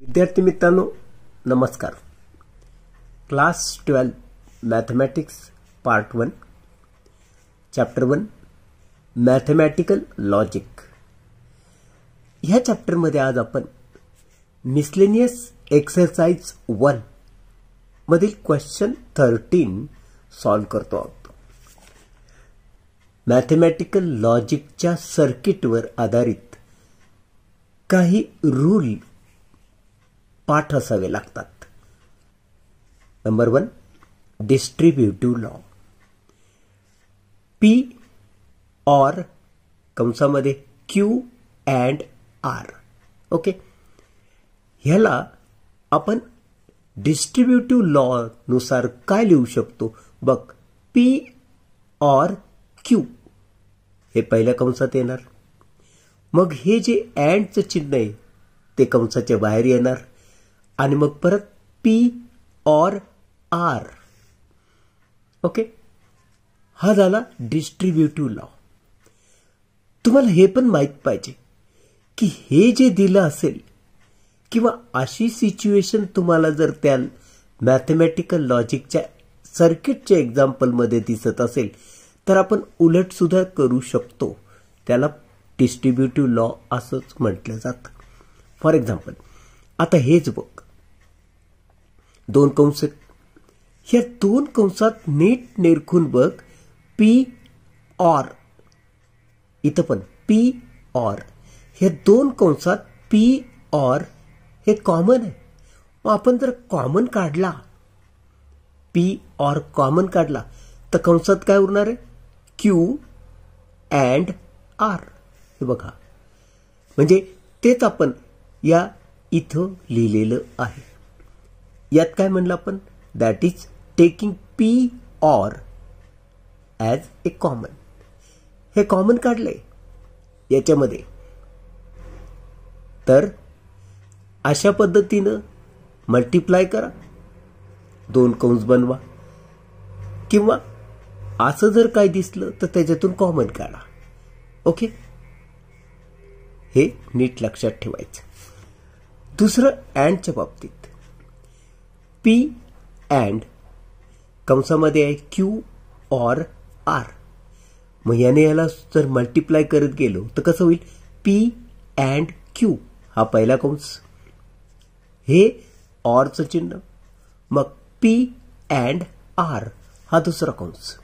विद्यार्थी मित्रांनो नमस्कार. Class 12 mathematics part 1 chapter 1 mathematical logic ह्या चॅप्टर मध्ये आज आपण मिसलेनियस एक्सरसाइज 1 मधील क्वेश्चन 13 सॉल्व करतो आहोत. मॅथमॅटिकल लॉजिकच्या सर्किटवर आधारित काही रूल पाठ असावे लागतात. Number 1 distributive law. P और कंसामध्ये Q अँड R. ओके, ह्याला आपण डिस्ट्रीब्युटिव्ह लॉ नुसार काय लिहू शकतो बघ. P और Q हे पहिल्या कंसात येणार. मग हे जे अँडचं चिन्ह आहे ते कंसाच्या बाहेर येणार आणि मग परत P और R. ओके, हा झाला डिस्ट्रीब्युटिव्ह लॉ. तुम्हाला हे पण माहित पाहिजे की हे जे दिलं असेल किंवा अशी सिच्युएशन तुम्हाला जर त्या मॅथमॅटिकल लॉजिकच्या सर्किटच्या एक्झाम्पल मध्ये दिसत असेल तर आपण उलट सुद्धा करू शकतो. त्याला डिस्ट्रीब्युटिव्ह लॉ असंच म्हटलं जातं. फॉर एक्झाम्पल आता हेच बघ, दोन कंस. ह्या दोन कंसात नीट निरखून बघ. P और इथं पण P और ह्या दोन कंसात P और हे कॉमन आहे. मग आपण जर कॉमन काढला P और कॉमन काढला तर कंसात काय उरणार आहे? Q and R. हे बघा, म्हणजे तेच आपण या इथं लिहिलेलं आहे. यात काय म्हणलं आपण? दॅट इज टेकिंग P और ॲज ए कॉमन. हे कॉमन काढलंय याच्यामध्ये. तर अशा पद्धतीनं मल्टिप्लाय करा, दोन कंस बनवा, किंवा असं जर काय दिसलं तर त्याच्यातून कॉमन काढा. ओके, हे नीट लक्षात ठेवायचं. दुसरं अँडच्या बाबतीत P अँड कंसामध्ये आहे Q और R. मग याने याला जर मल्टिप्लाय करत गेलो तर कसं होईल? P अँड Q हा पहिला कंस, हे ऑरचं चिन्ह, मग P अँड R हा दुसरा कंस.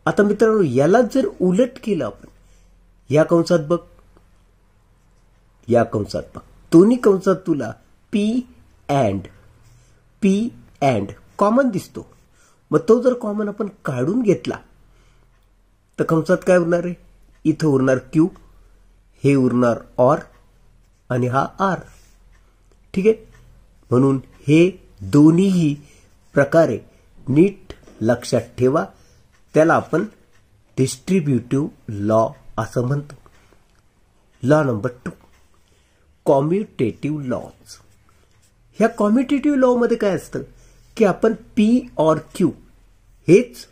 आता मित्रांनो याला जर उलट केलं आपण, या कंसात बघ, या कंसात बघ, दोन्ही कंसात तुला P अँड कॉमन दिसतो. मग तो जर कॉमन आपण काढून घेतला तर कंसात काय उरणार आहे? इथं उरणार Q, हे उरणार और आणि हा R. ठीक आहे, म्हणून हे दोन्हीही प्रकारे नीट लक्षात ठेवा. त्याला आपण डिस्ट्रीब्युटिव्ह लॉ असं म्हणतो. Law number 2 commutative laws. ह्या कॉम्युटेटिव्ह लॉ मध्ये काय असतं की आपण P और Q हेच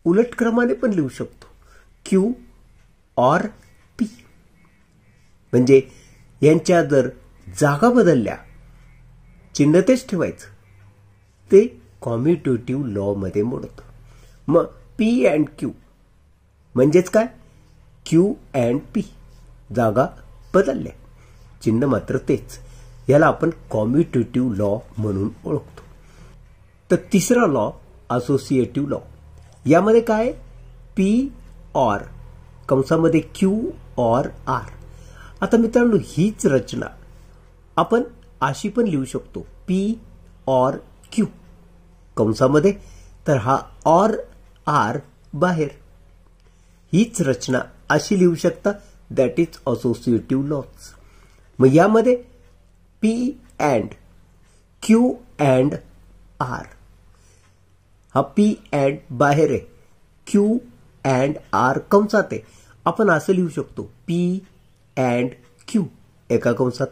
उलट क्रमाने पण लिहू शकतो. Q और P म्हणजे यांच्या जर जागा बदलल्या, चिन्ह तेच ठेवायचं, ते कॉम्युटेटिव्ह लॉ मध्ये मोडतं. मग P अँड Q म्हणजेच काय? Q अँड P जागा बदलल्या, चिन्ह मात्र तेच. याला आपण कॉम्युटेटिव्ह लॉ म्हणून ओळखतो. तर तिसरा लॉ असोसिएटिव्ह लॉ. यामध्ये काय? P और कंसामध्ये Q और R. आता मित्रांनो हीच रचना आपण अशी पण लिहू शकतो. P और Q कंसामध्ये, तर हा और R बाहेर. हीच रचना अशी लिहू शकता. That is associative laws. मग यामध्ये P and Q and R, हा P अँड बाहेर आहे, Q अँड R कंसात आहे. आपण असं लिहू शकतो P अँड Q एका कंसात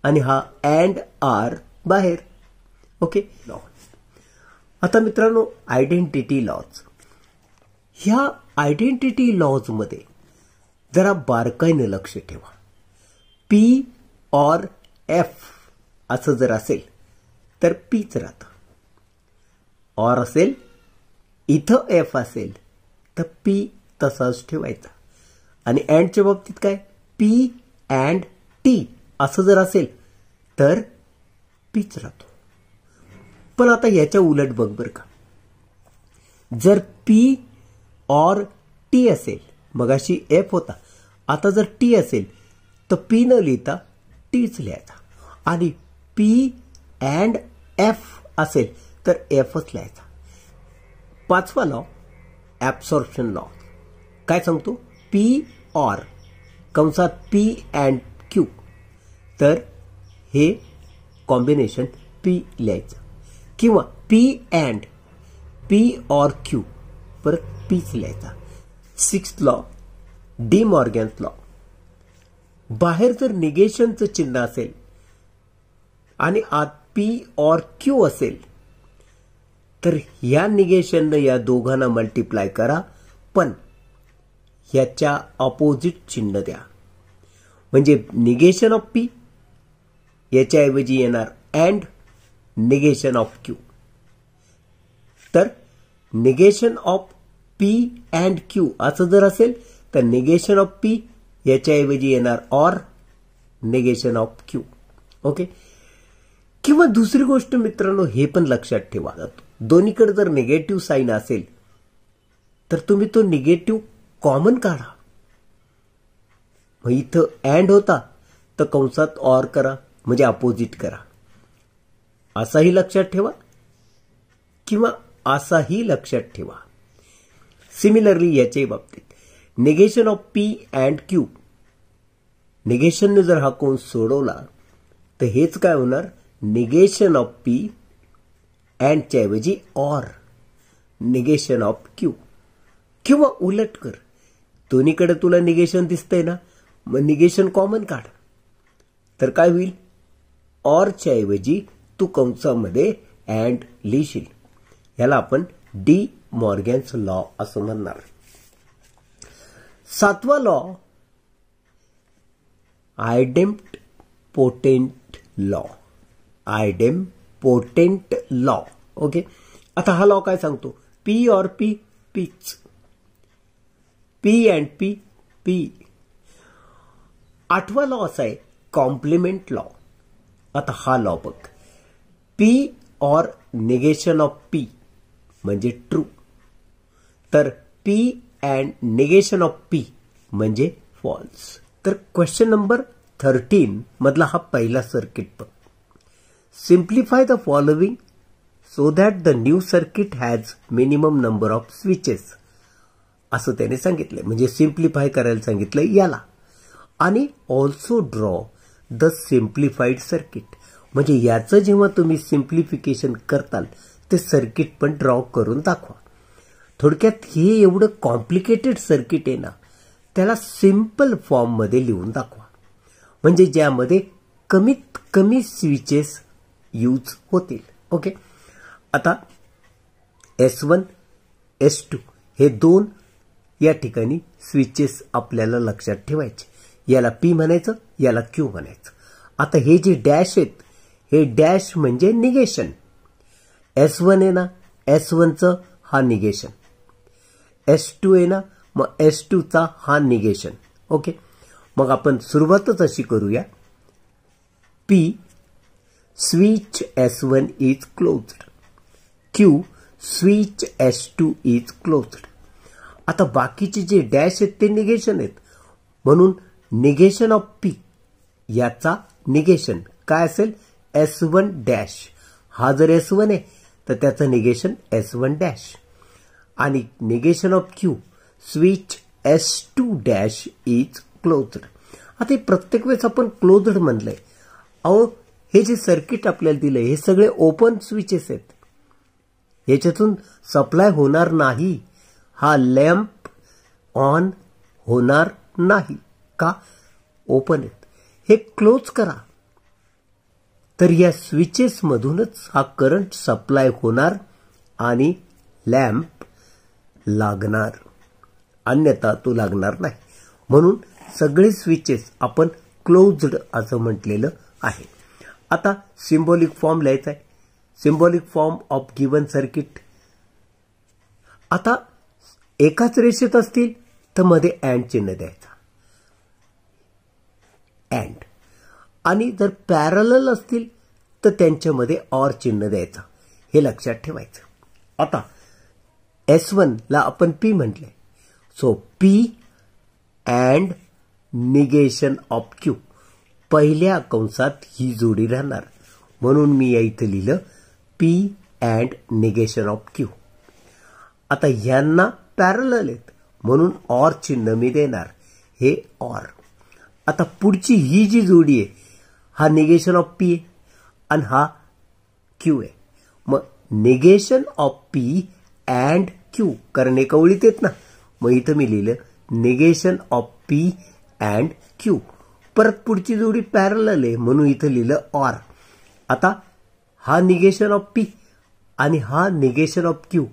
आणि हा अँड R बाहेर. ओके, आता मित्रांनो आयडेंटिटी लॉज. ह्या आयडेंटिटी लॉज मध्ये जरा बारकाईने लक्ष ठेवा. P और F असं जर असेल तर पीच राहतं. ऑर असेल, इथं एफ असेल तर पी तसाच ठेवायचा. आणि अँडच्या बाबतीत काय, पी अँड टी असं जर असेल तर पीच राहतो. पण आता याच्या उलट बघ बरं का, जर पी ऑर टी असेल, मगाशी एफ होता, आता जर टी असेल तर पी न लिहिता टीच लिहायचा. आणि पी अँड एफ असेल तर एफच लिहायचा. पाचवा लॉ, ॲब्सॉर्प्शन लॉ, काय सांगतो, पी ऑर कंसात पी अँड क्यू, तर हे कॉम्बिनेशन पी लिहायचं. किंवा P and P or Q, परत पीच लिहायचा. Sixth law, D Morgan's law, बाहेर जर निगेशनचं चिन्ह असेल आणि आत पी ऑर क्यू असेल तर या निगेशननं या दोघांना मल्टिप्लाय करा, पण याच्या ऑपोजिट चिन्ह द्या. म्हणजे निगेशन ऑफ पी याच्याऐवजी येणार अँड निगेशन ऑफ क्यू. तर negation of P and Q असं जर असेल तर निगेशन ऑफ पी याच्याऐवजी येणार or negation of Q. Okay. किंवा दुसरी गोष्ट मित्रांनो, हे पण लक्षात ठेवा, दोन्हीकडे जर निगेटिव्ह साईन असेल तर तुम्ही तो निगेटिव्ह कॉमन काढा. मग इथं अँड होता तर कंसात ऑर करा, म्हणजे अपोजिट करा. असाही लक्षात ठेवा किंवा असाही लक्षात ठेवा. सिमिलरली याच्याही बाबतीत negation of P and Q, निगेशनने जर हा कंस सोडवला तर हेच काय होणार, निगेशन ऑफ पी अँडच्या ऐवजी ऑर निगेशन ऑफ क्यू. किंवा उलट कर, दोन्हीकडे तुला निगेशन दिसतंय ना, मग निगेशन कॉमन काढ, तर काय होईल, ऑरच्या ऐवजी तू कंसामध्ये अँड लिहिशील. याला आपण डी मॉर्गन्स लॉ असं म्हणणार. सातवा law, idempotent law, idempotent law. Okay. आता हा लॉ काय सांगतो, पी ऑर पी पीच, पी अँड पी पी. आठवा लॉ असा आहे कॉम्प्लिमेंट लॉ. आता हा लॉ बघ, P or negation of P म्हणजे ट्रू, तर P and negation of P म्हणजे फॉल्स. तर क्वेश्चन नंबर 13 मधला हा पहिला सर्किट बघ. Simplify the following so that the new circuit has minimum number of switches, असं त्याने सांगितलंय. म्हणजे सिम्प्लिफाय करायला सांगितलंय याला. आणि also draw the simplified circuit, म्हणजे याचं जेव्हा तुम्ही सिम्प्लिफिकेशन करताल ते सर्किट पण ड्रॉ करून दाखवा. थोडक्यात हे एवढं कॉम्प्लिकेटेड सर्किट आहे ना, त्याला सिंपल फॉर्म मध्ये लिहून दाखवा, म्हणजे ज्यामध्ये कमीत कमी स्विचेस यूज होतील. ओके. आता S1 S2 हे दोन या ठिकाणी स्विचेस आपल्याला लक्षात ठेवायचे. याला P म्हणायचं, याला Q म्हणायचं. आता हे जे डॅश आहेत, हे डॅश म्हणजे निगेशन. S1 आहे ना, S1चं हा निगेशन. S2 आहे ना, मग S2चा हा निगेशन. ओके. मग आपण सुरुवातच अशी करूया, P switch S1 is closed, Q switch S2 is closed. आता बाकीचे जे डॅश आहेत ते निगेशन आहेत, म्हणून निगेशन ऑफ P याचा निगेशन काय असेल, S1 डॅश. हा जर S1 आहे तर त्याचं निगेशन S1 डॅश. आणि negation of Q switch S2 dash is closed. आता हे प्रत्येक वेळेस आपण क्लोज्ड म्हणलंय. अहो, हे जे सर्किट आपल्याला दिलंय हे सगळे ओपन स्विचेस आहेत, याच्यातून सप्लाय होणार नाही. हा लॅम्प ऑन होणार नाही का, ओपन आहेत. हे क्लोज करा तर या स्विचेस मधूनच हा करंट सप्लाय होणार आणि लॅम्प लागणार, अन्यथा तो लागणार नाही. म्हणून सगळे स्विचेस आपण क्लोज्ड असं म्हटलेलं आहे. आता सिम्बॉलिक फॉर्म लिहायचा आहे. Symbolic form of given circuit. आता एकाच रेषेत असतील तर मध्ये अँड चिन्ह द्यायचा. अँड. आणि जर पॅरलल असतील तर त्यांच्यामध्ये ऑर चिन्ह द्यायचं. हे लक्षात ठेवायचं. आता S1 ला आपण P म्हटले. So P and negation of Q. पहिल्या कंसात ही जोडी राहणार म्हणून मी या इथं लिहिलं P and negation of Q. आता यांना पॅरलल आहेत म्हणून ऑर चिन्ह मी देणार. हे ऑर. आता पुढची ही जी जोडी आहे हा निगेशन ऑफ P आहे आणि हा Q आहे. मग negation of P and Q कारण एका ओळीत आहेत ना. मग इथं मी लिहिलं negation of P and Q. परत पुढची जोडी पॅरलल आहे म्हणून इथं लिहिलं ऑर. आता हा निगेशन ऑफ P आणि हा निगेशन ऑफ Q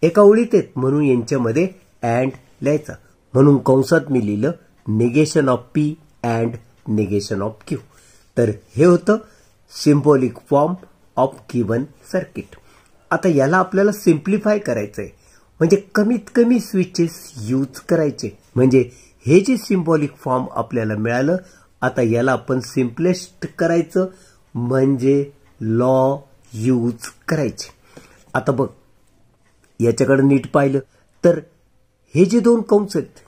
एका ओळीत आहेत म्हणून यांच्यामध्ये अँड लिहायचा. म्हणून कंसात मी लिहिलं negation of P and negation of Q. तर हे होतं symbolic form of given circuit. आता याला आपल्याला सिम्प्लिफाय करायचंय म्हणजे कमीत कमी स्विचेस यूज करायचे. म्हणजे हे जे सिम्बॉलिक फॉर्म आपल्याला मिळालं आता याला आपण सिम्पलेस्ट करायचं म्हणजे लॉ यूज करायचे. आता बघ याच्याकडे नीट पाहिलं तर हे जे दोन कंस आहेत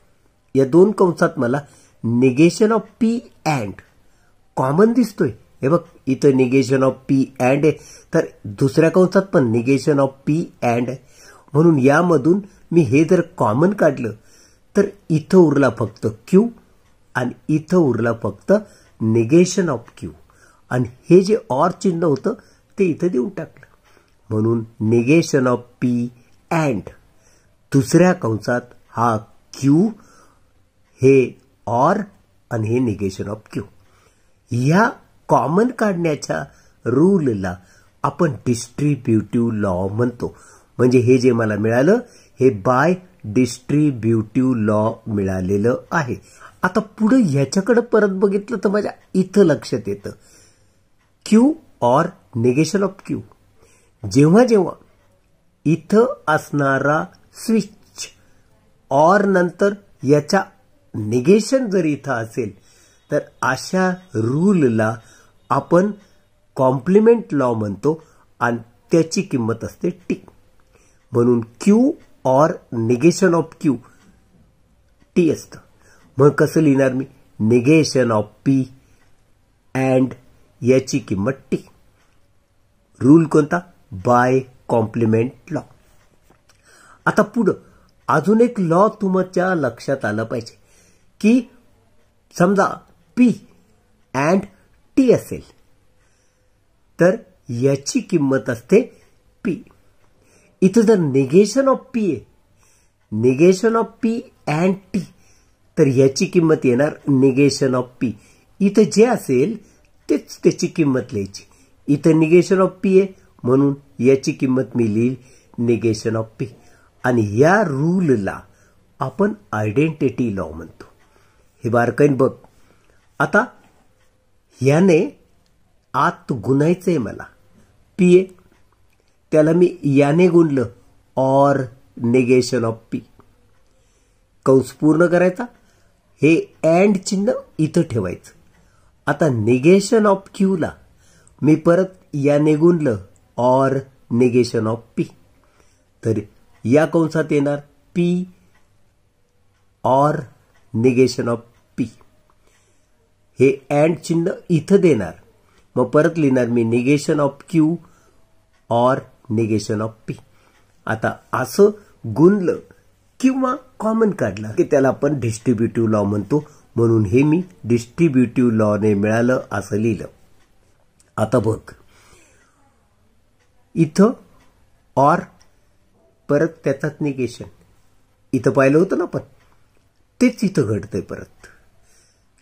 या दोन कंसात मला negation of P and common दिसतोय. हे बघ इथं निगेशन ऑफ P अँड आहे तर दुसऱ्या कंसात पण निगेशन ऑफ P अँड आहे. म्हणून यामधून मी हे जर कॉमन काढलं तर इथं उरला फक्त Q आणि इथं उरला फक्त निगेशन ऑफ Q. आणि हे जे ऑर चिन्ह होतं ते इथं देऊन टाकलं. म्हणून निगेशन ऑफ P अँड दुसऱ्या कंसात हा Q हे ऑर आणि हे निगेशन ऑफ Q. या कॉमन काढण्याच्या रूलला आपण डिस्ट्रीब्युटिव्ह लॉ म्हणतो. म्हणजे हे जे मला मिळालं हे बाय डिस्ट्रीब्युटिव्ह लॉ मिळालेलं आहे. आता पुढे ह्याच्याकडे परत बघितलं तर माझ्या इथं लक्षात येतं Q or negation of Q. जेव्हा जेव्हा इथं असणारा स्विच ऑर नंतर याच्या निगेशन जर इथं असेल तर अशा रूलला आपण कॉम्प्लिमेंट लॉ म्हणतो आणि त्याची किंमत असते टी. म्हणून Q or negation of Q T असतं. मग कसं लिहिणार मी निगेशन ऑफ P अँड याची किंमत टी. रूल कोणता बाय कॉम्प्लिमेंट लॉ. आता पुढं अजून एक लॉ तुमच्या लक्षात आलं पाहिजे की समजा P अँड T असेल तर याची किंमत असते P. इथं जर निगेशन ऑफ P आहे negation of P and T तर याची किंमत येणार निगेशन ऑफ P. इथं जे असेल तेच त्याची किंमत लिहायची. इथं निगेशन ऑफ P आहे म्हणून याची किंमत मी लिहिल निगेशन ऑफ P. आणि या रूलला आपण आयडेंटिटी लॉ म्हणतो. हे बारकाईन बघ. आता याने आत गुणायचंय मला P आहे त्याला मी याने गुणलं ऑर निगेशन ऑफ P. कंस पूर्ण करायचा. हे अँड चिन्ह इथं ठेवायचं. आता निगेशन ऑफ Q ला मी परत याने गुणलं ऑर निगेशन ऑफ P. तर या कंसात येणार P or negation of P. हे अँड चिन्ह इथं देणार. मग परत लिहिणार मी negation of Q or negation of P. आता असं गुणलं किंवा कॉमन काढलं की त्याला आपण डिस्ट्रीब्युटिव्ह लॉ म्हणतो. म्हणून हे मी डिस्ट्रीब्युटिव्ह लॉने मिळालं असं लिहिलं. आता बघ इथं ऑर परत त्याचाच निगेशन इथं पाहिलं होतं ना आपण तेच इथं घडतंय परत.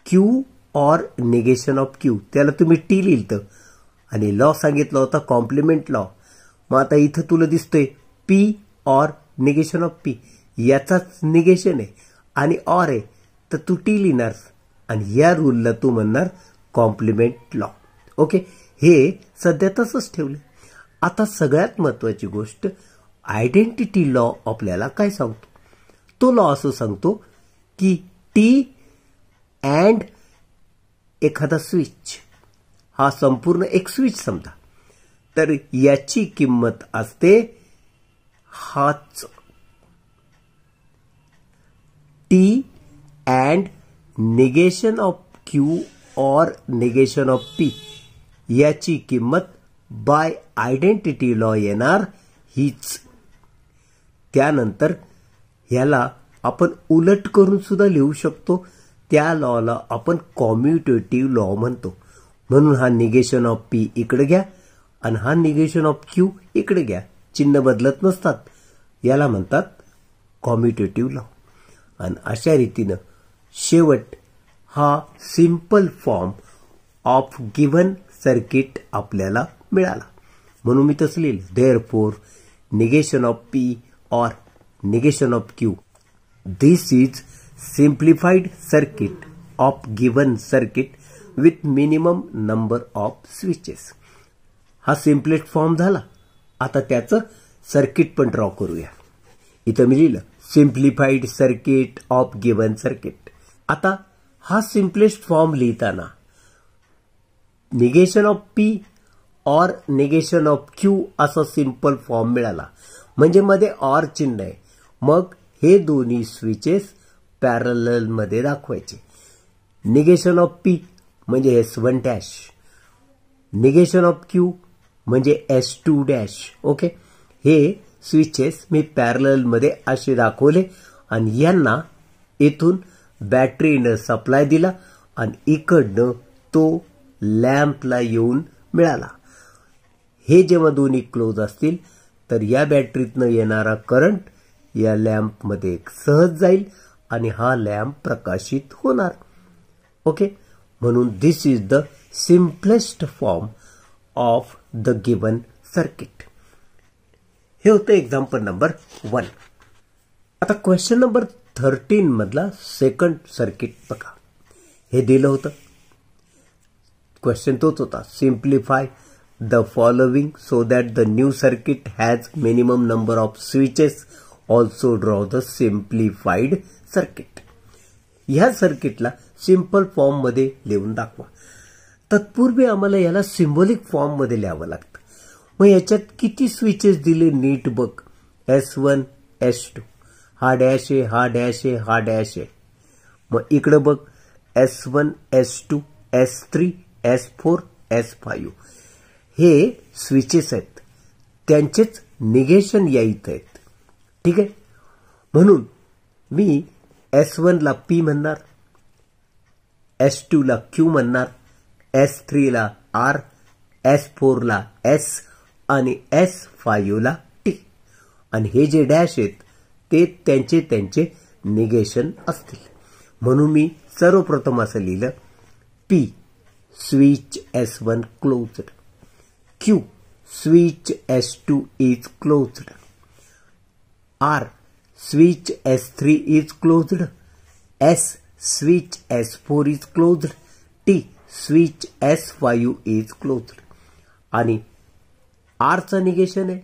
Q or negation of Q त्याला तुम्ही टी लिहिलं आणि लॉ सांगितला होता कॉम्प्लिमेंट लॉ. मग आता इथं तुला दिसतोय P or negation of P याचाच निगेशन आहे आणि ऑर आहे तर तू टी लिहिणार आणि या रूलला तू म्हणणार कॉम्प्लिमेंट लॉ. ओके हे सध्या तसंच ठेवलं. आता सगळ्यात महत्वाची गोष्ट, आयडेंटिटी लॉ आपल्याला काय सांगतो? तो लॉ असं सांगतो की टी अँड एखादा स्विच, हा संपूर्ण एक स्विच समजा, तर याची किंमत असते हाच T and negation of Q और निगेशन ऑफ पी, याची किंमत बाय आयडेंटिटी लॉ येणार हीच. त्यानंतर ह्याला आपण उलट करून सुद्धा लिहू शकतो. त्या लॉला आपण कॉम्युटेटिव्ह लॉ म्हणतो. म्हणून हा निगेशन ऑफ पी इकडे घ्या आणि हा निगेशन ऑफ क्यू इकडे घ्या, चिन्ह बदलत नसतात, याला म्हणतात कॉम्युटेटिव्ह लॉ. आणि अशा रीतीनं शेवट हा simple form of given circuit आपल्याला मिळाला. म्हणून मी तसं लिहिलं, therefore negation of P or negation of Q. This is simplified circuit of given circuit with minimum number of switches. हा सिम्पलेस्ट फॉर्म झाला. आता त्याचं सर्किट पण ड्रॉ करूया. इथं मी लिहिलं simplified circuit of given circuit. आता हा सिम्पलेस्ट फॉर्म लिहिताना निगेशन ऑफ पी और निगेशन ऑफ क्यू असा सिंपल फॉर्म मिळाला. म्हणजे मध्ये ऑर चिन्ह आहे. मग हे दोन्ही स्विचेस पॅरलल मध्ये दाखवायचे. निगेशन ऑफ पी म्हणजे S1 dash, negation of Q म्हणजे S2 डॅश. ओके, हे स्विचेस मी पॅरलल मध्ये असे दाखवले आणि यांना इथून बॅटरीनं सप्लाय दिला आणि इकडनं तो लॅम्पला येऊन मिळाला. हे जेव्हा दोन्ही क्लोज असतील तर या बॅटरीतनं येणारा करंट या लॅम्पमध्ये सहज जाईल आणि हा लॅम्प प्रकाशित होणार. ओके, म्हणून this is the simplest form of the given circuit. हे होतं एक्झाम्पल नंबर 1. आता क्वेश्चन नंबर 13 मधला सेकंड सर्किट बघा. हे दिलं होतं, क्वेश्चन तोच होता, simplify the following so that the new circuit has minimum number of switches. Also draw the simplified circuit. ह्या सर्किटला सिंपल फॉर्म मध्ये लिहून दाखवा. तत्पूर्वी आम्हाला याला सिंबॉलिक फॉर्म मध्ये लिहावं लागतं. मग याच्यात किती स्विचेस दिले नीट बघ. S1 S2, हा डॅश आहे, हा डॅश आहे, हा डॅश आहे. मग इकडे बघ S1 S2 S3 S4 S5, हे स्विचेस आहेत, त्यांचेच निगेशन या इथं आहेत. ठीक आहे, म्हणून मी S1 ला P म्हणणार, S2 ला Q म्हणणार, S3 ला R, S4 ला S आणि S5 ला T. आणि हे जे डॅश आहेत ते त्यांचे त्यांचे निगेशन असतील. म्हणून मी सर्वप्रथम असं लिहिलं, P switch S1 closed, Q switch S2 is closed, R switch S3 is closed, S switch S4 is closed, T switch S5 is closed. आणि R चा निगेशन आहे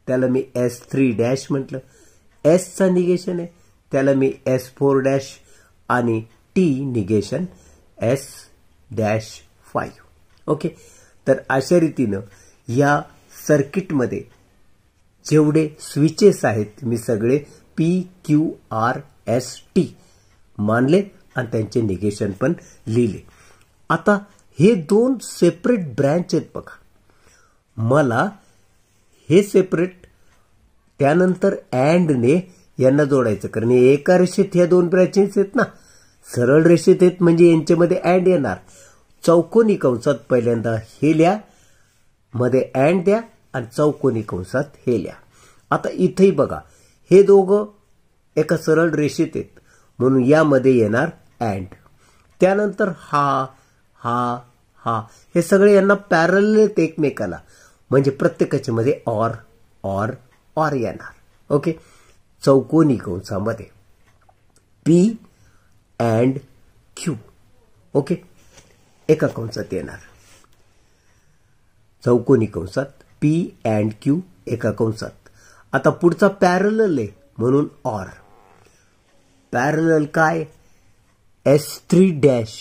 त्याला मी S3 डॅश म्हटलं, S चा निगेशन आहे त्याला मी S4 डॅश आणि T negation S-5. Okay, तर अशा रीतीनं या सर्किटमध्ये जेवढे स्विचेस आहेत मी सगळे PQRST मानले आणि त्यांचे निगेशन पण लिहिले. आता हे दोन सेपरेट ब्रँच आहेत बघा. मला हे सेपरेट त्यानंतर अँडने यांना जोडायचं, कारण एका रेषेत ह्या दोन ब्रँचेस आहेत ना, सरळ रेषेत आहेत म्हणजे यांच्यामध्ये अँड येणार. चौकोनी कंसात पहिल्यांदा हे लिहा, मध्ये अँड द्या आणि चौकोनी कंसात हे लिहा. आता इथेही बघा हे दोघं एका सरळ रेषेत आहेत म्हणून यामध्ये येणार अँड. त्यानंतर हा हा हा हे सगळे यांना पॅरलल आहेत एकमेकाला, म्हणजे प्रत्येकाच्या मध्ये ऑर ऑर ऑर येणार. ओके, चौकोनी कंसामध्ये P अँड Q. ओके, एका कंसात येणार. चौकोनी कंसात पी अँड क्यू एका कंसात. आता पुढचा पॅरलल आहे म्हणून ऑर. पॅरलल काय? S3 डॅश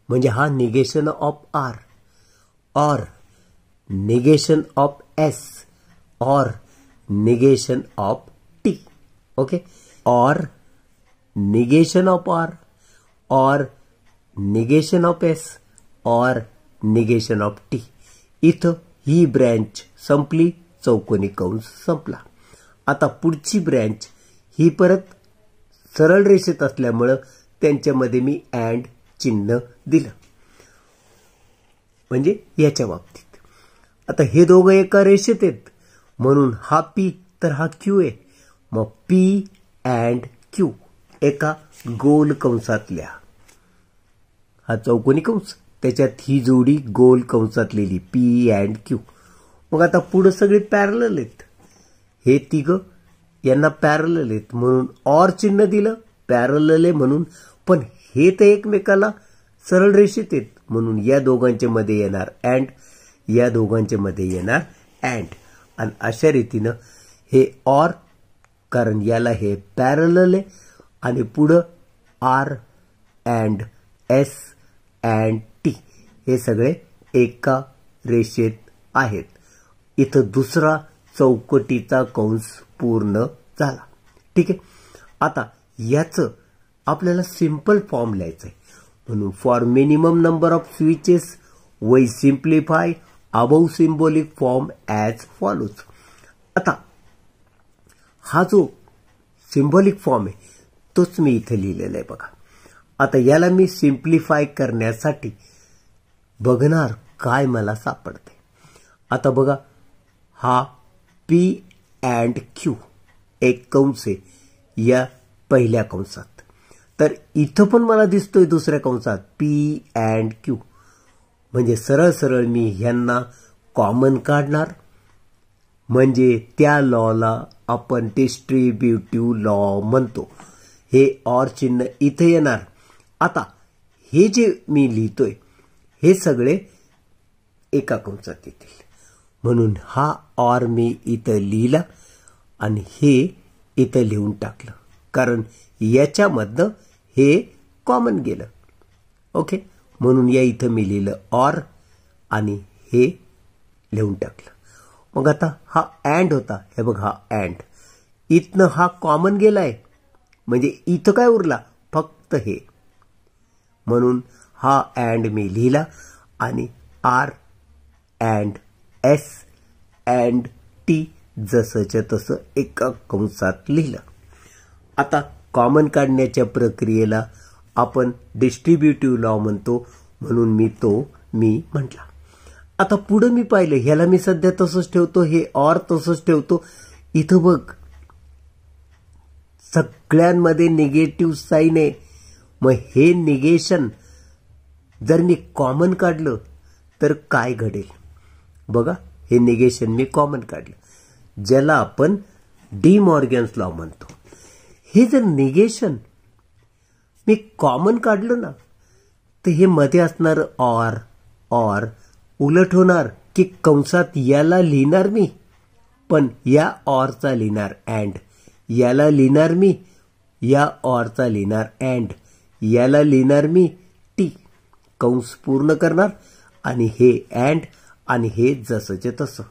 म्हणजे हा negation of R, or negation of S, or negation of T. Okay, or negation of R, or negation of S, or negation of T. इथं ही ब्रँच संपली, चौकोनी कंस संपला. आता पुढची ब्रँच ही परत सरळ रेषेत असल्यामुळं त्यांच्यामध्ये मी अँड चिन्ह दिलं, म्हणजे याच्या बाबतीत. आता हे दोघं एका रेषेत आहेत म्हणून हा पी तर हा क्यू आहे. मग पी अँड क्यू एका गोल कंसात लिहा. हा चौकोनी कंस, त्याच्यात ही जोडी गोल कंसात लिहिली पी अँड क्यू. मग आता पुढे सगळे पॅरलल आहेत. हे तिघ यांना पॅरलल आहेत म्हणून ऑर चिन्ह दिलं, पॅरलल आहे म्हणून. पण हे तर एकमेकाला सरळ रेषेत आहेत म्हणून या दोघांच्या मध्ये येणार अँड, या दोघांच्या मध्ये येणार अँड. आणि अशा रीतीनं हे ऑर, कारण याला हे पॅरलल आहे आणि पुढं R and S and T हे सगळे एका रेषेत आहेत. इथं दुसरा चौकटीचा कंस पूर्ण झाला. ठीक आहे. आता याचं आपल्याला सिंपल फॉर्म लिहायचं आहे म्हणून for minimum number of switches we simplify above symbolic form as follows. आता हा जो सिम्बॉलिक फॉर्म आहे तोच मी इथे लिहिलेला आहे बघा. आता याला मी सिम्प्लिफाय करण्यासाठी बघणार काय मला सापडते. आता बघा, हा पी अँड क्यू एक कंस आहे या पहिल्या कंसात, तर इथं पण मला दिसतोय दुसऱ्या कंसात पी अँड क्यू. म्हणजे सरळ सरळ मी ह्यांना कॉमन काढणार, म्हणजे त्या लॉला आपण डिस्ट्रीब्युटिव्ह लॉ म्हणतो. हे ऑर चिन्ह इथे येणार. आता हे जे मी लिहितोय हे सगळे एका कंसात येतील म्हणून हा ऑर मी इथं लिहिला आणि हे इथं लिहून टाकलं, कारण याच्यामधनं हे कॉमन गेलं. ओके, म्हणून या इथं मी लिहिलं ऑर आणि हे लिहून टाकलं. मग आता हा अँड होता, हे बघ हा अँड, इथनं हा कॉमन गेलाय म्हणजे इथं काय उरला, फक्त हे. म्हणून हा अँड मी लिहिला आणि R and S and T जसंच्या तसं एका कंसात लिहिलं. आता कॉमन काढण्याच्या प्रक्रियेला आपण डिस्ट्रीब्युटिव्ह लॉ म्हणतो म्हणून मी म्हटला. आता पुढे मी पाहिलं, ह्याला मी सध्या तसंच ठेवतो, हे ऑर तसंच ठेवतो. इथं बघ सगळ्यांमध्ये निगेटिव्ह साईन आहे. मग हे निगेशन जर मी कॉमन काढलं तर काय घडेल बघा. हे निगेशन मी कॉमन काढलं, ज्याला आपण डी मॉर्गन्स लॉ म्हणतो. हे जर निगेशन मी कॉमन काढलं ना तर हे मध्ये असणार ऑर उलट होणार की कंसात याला लिहिणार मी, पण या ऑरचा लिहिणार अँड, याला लिहिणार मी, या ऑरचा लिहिणार अँड, याला लिहिणार मी टी, कंस पूर्ण करणार आणि हे अँड आणि हे जसंचे तसं.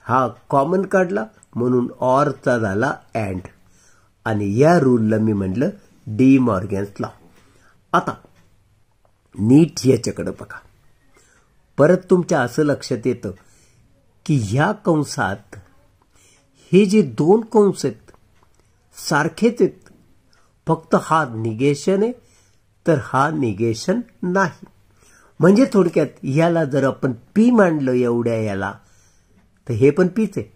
हा कॉमन काढला म्हणून ऑरचा झाला अँड आणि या रूलला मी म्हटलं डी मॉर्गन्स लॉ. आता नीट याच्याकडे बघा. परत तुमच्या असं लक्षात येतं की ह्या कंसात हे जे दोन कंस आहेत सारखेच आहेत, फक्त हा निगेशन आहे तर हा निगेशन नाही. म्हणजे थोडक्यात याला जर आपण पी मांडलं एवढ्या याला तर हे पण पीच आहे,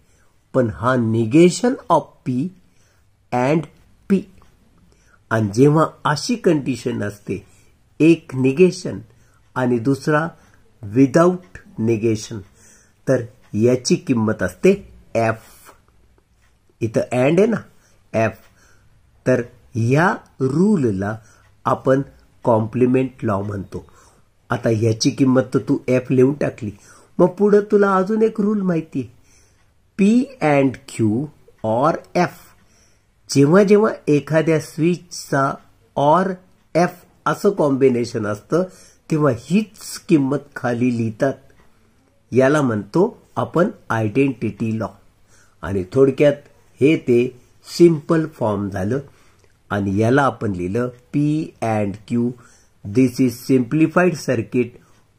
पण हा negation of P and P. आणि जेव्हा अशी कंडिशन असते, एक निगेशन आणि दुसरा विदाउट निगेशन, तर याची किंमत असते एफ. इथं अँड आहे ना एफ, तर या रूलला आपण कॉम्प्लिमेंट लॉ म्हणतो. आता ह्याची किंमत तर तू एफ लिहून टाकली, मग पुढे तुला अजून एक रूल माहिती आहे, P and Q or F. जेव्हा जेव्हा एखाद्या स्विचचा ऑर एफ असं कॉम्बिनेशन असतं तेव्हा हीच किंमत खाली लिहितात. याला म्हणतो आपण आयडेंटिटी लॉ. आणि थोडक्यात हे ते सिंपल फॉर्म झालं. आणि याला आपण लिहिलं P and Q. This is simplified circuit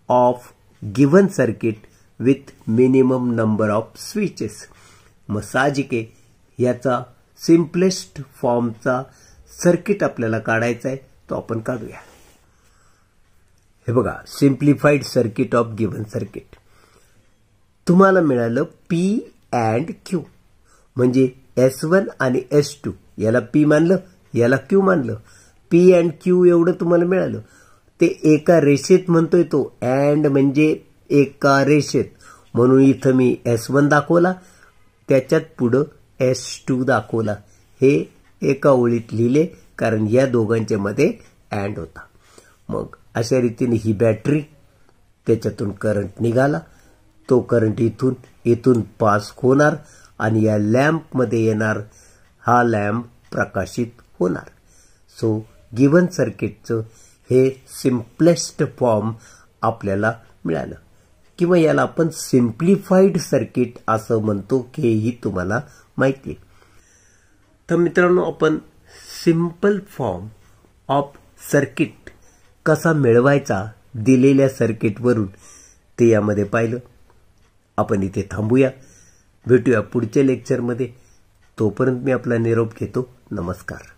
of given circuit with minimum number of switches. मग साहजिक आहे याचा सिम्पलेस्ट फॉर्मचा सर्किट आपल्याला काढायचा आहे, तो आपण काढूया. हे बघा, simplified circuit of given circuit. तुम्हाला मिळालं पी अँड क्यू म्हणजे S1 आणि S2. याला पी मानलं, याला क्यू मानलं. पी अँड क्यू एवढं तुम्हाला मिळालं. ते एका रेषेत म्हणतोय तो. अँड म्हणजे एका रेषेत, म्हणून इथं मी S1 दाखवला, त्याच्यात पुढं S2 दाखवला. हे एका ओळीत लिहिले कारण या दोघांच्या मध्ये अँड होता. मग अशा रीतीने ही बॅटरी, त्याच्यातून करंट निघाला. तो करंट इथून पास होणार आणि या लॅम्पमध्ये येणार. हा लॅम्प प्रकाशित होणार. सो गिव्हन सर्किटचं हे सिम्पलेस्ट फॉर्म आपल्याला मिळालं, किंवा याला आपण सिम्प्लिफाईड सर्किट असं म्हणतो, हेही तुम्हाला माहिती आहे. तर मित्रांनो, आपण सिंपल फॉर्म ऑफ सर्किट कसा मिळवायचा दिलेल्या सर्किटवरून ते यामध्ये पाहिलं. आपण इथे थांबूया, भेटूया पुढच्या लेक्चरमध्ये. तोपर्यंत मी आपला निरोप घेतो. नमस्कार.